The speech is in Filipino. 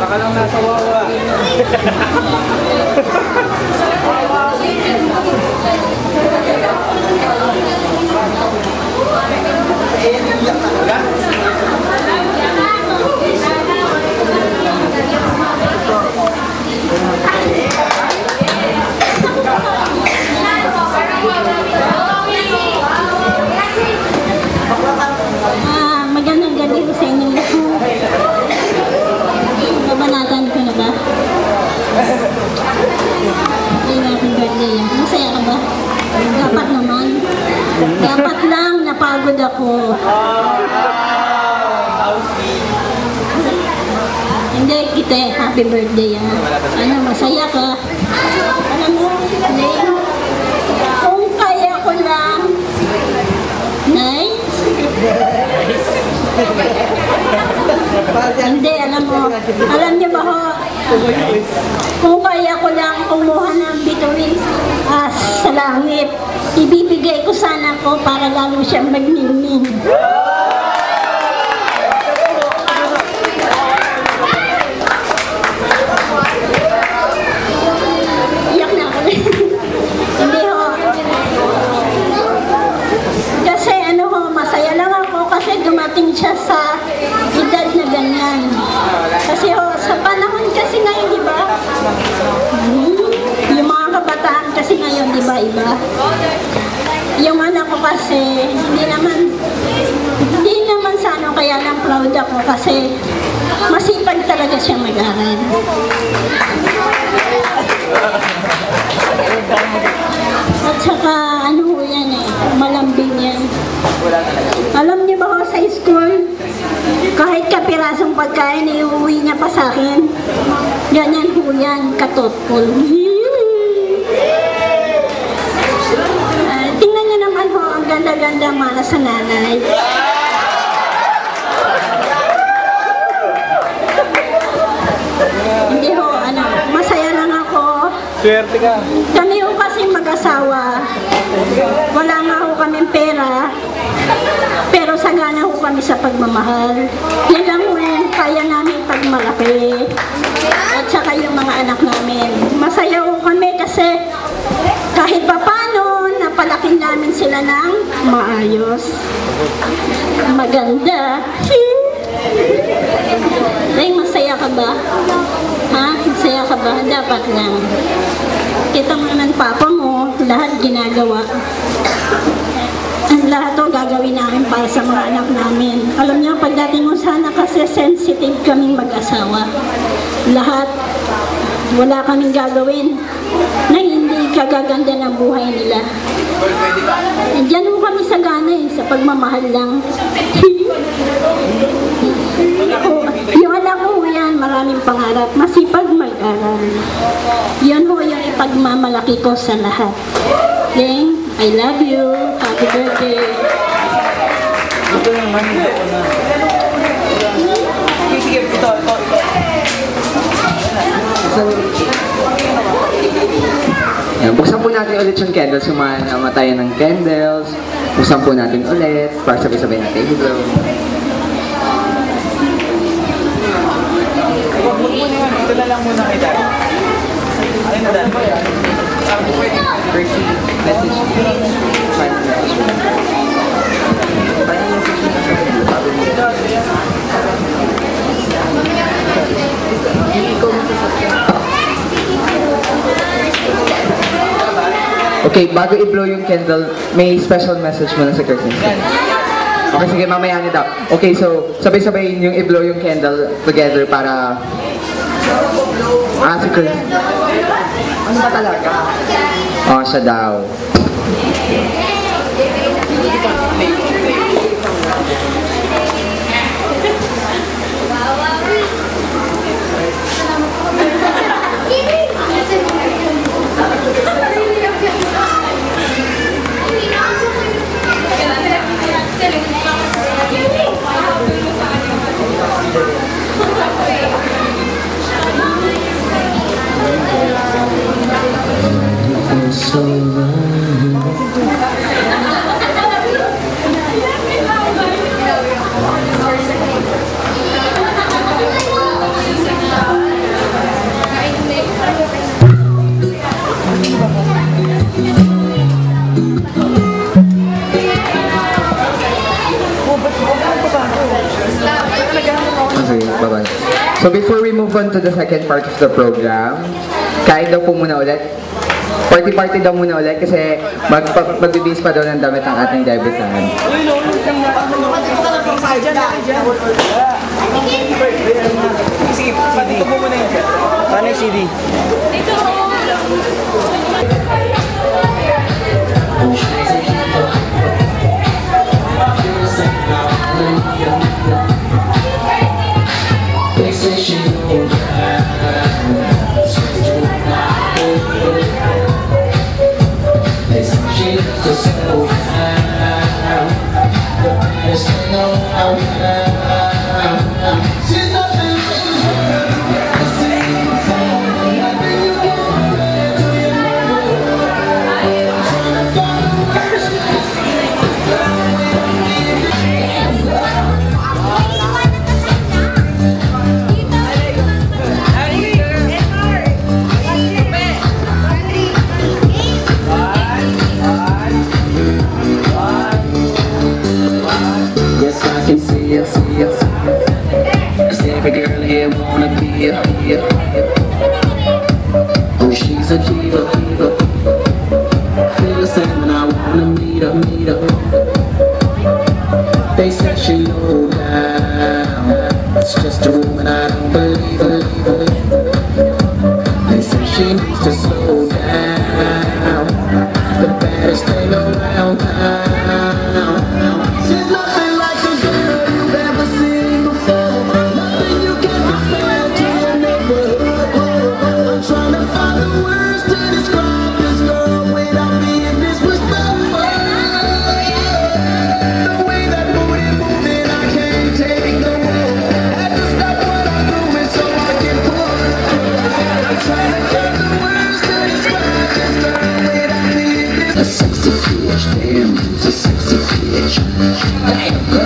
Baka lang nasa wawa. Magandang gabi sa inyo. Babanatan ko na ba? Yung happy birthday yan. Masaya ka ba? Dapat naman. Dapat lang, napagod ako. Hindi, kita happy birthday yan. Ano, masaya ka. Alam mo, kung kaya ko lang, Nay? Hindi, alam niyo ba ho, kung kaya ko lang kumuha ng bituin sa langit, ibibigay ko sana ko para lalo siyang magningning. Iyak na ako. Hindi ho. Kasi masaya lang ako kasi dumating siya sa edad na ganyan. Kasi sa panahon kasi ngayon, di ba? Yung mga kabataan kasi ngayon, di ba, iba? Yung anak ko kasi, hindi naman sa ano, kaya lang proud ako kasi masipag talaga siya mag-aral. At saka, ano yan malambing yan. Alam niyo ba ako sa school, kahit kapirasong pagkain, iuwi niya pa sa akin. Ganyan po yan, katotpol. Tingnan niyo naman ho, ang ganda-ganda mana sa nanay. Hindi ho, masaya lang ako. Swerte ka. Kami ho kasi mag-asawa. Wala nga ho kaming pera. Pero sagana ho kami sa pagmamahal. Yan lang ho yung kaya namin pagmalaki. At saka yung mga anak namin. Masaya ho kami kasi kahit papano napalaki namin sila ng maayos. Maganda. Ay, masaya ka ba? Ha? Masaya ka ba? Dapat lang. Kita mo naman papa mo, lahat ginagawa. Ang lahat to gagawin namin para sa mga anak namin. Alam niyo, pagdating mo sana kasi sensitive kaming mag-asawa. Lahat, wala kaming gagawin na hindi kagaganda ng buhay nila. Diyan mo kami sagana sa pagmamahal lang. Yung anak ko yan, maraming pangarap, masipag mag-aral. Yan ho yung ipagmamalaki ko sa lahat. Deng, I love you. Happy birthday. Ito naman, ito na. Sige, ito. Yan, buksan po natin ulit yung candles, yung mga namatayan ng candles. Buksan po natin ulit, para sabay-sabay natin i-blow. Ito na lang muna kay Dad. Ayun na, Dad. First message. Final message. Okay, bago i-blow yung candle, may special message muna sa Kirsten. Okay, sige, mamaya niyo daw. Okay, so, sabay-sabay yung i-blow yung candle together para... si Kirsten. Ano ba talaga? Siya daw. So before we move on to the second part of the program, kain daw po muna ulit. Party-party daw muna ulit kasi magbibis pa daw ng damit ang ating debutant. Sige, CD. Paano yung CD? Every girl here wanna be a oh, she's a diva, diva. Feel the same when I wanna meet her. They say she low down, it's just a rumor, I don't believe her. They say she needs to slow down, the baddest thing around town. She's nothing like a girl you've ever seen before. Nothing you can compare to your neighborhood. I'm trying to find the words to describe this girl without being disrespectful. The way that booty moving, I can't take no more. Had to stop what I'm doing so I can pull her close. I'm trying to find the words to describe this girl without being disrespectful. A sexy bitch, damn, who's a sexy bitch? Damn girl.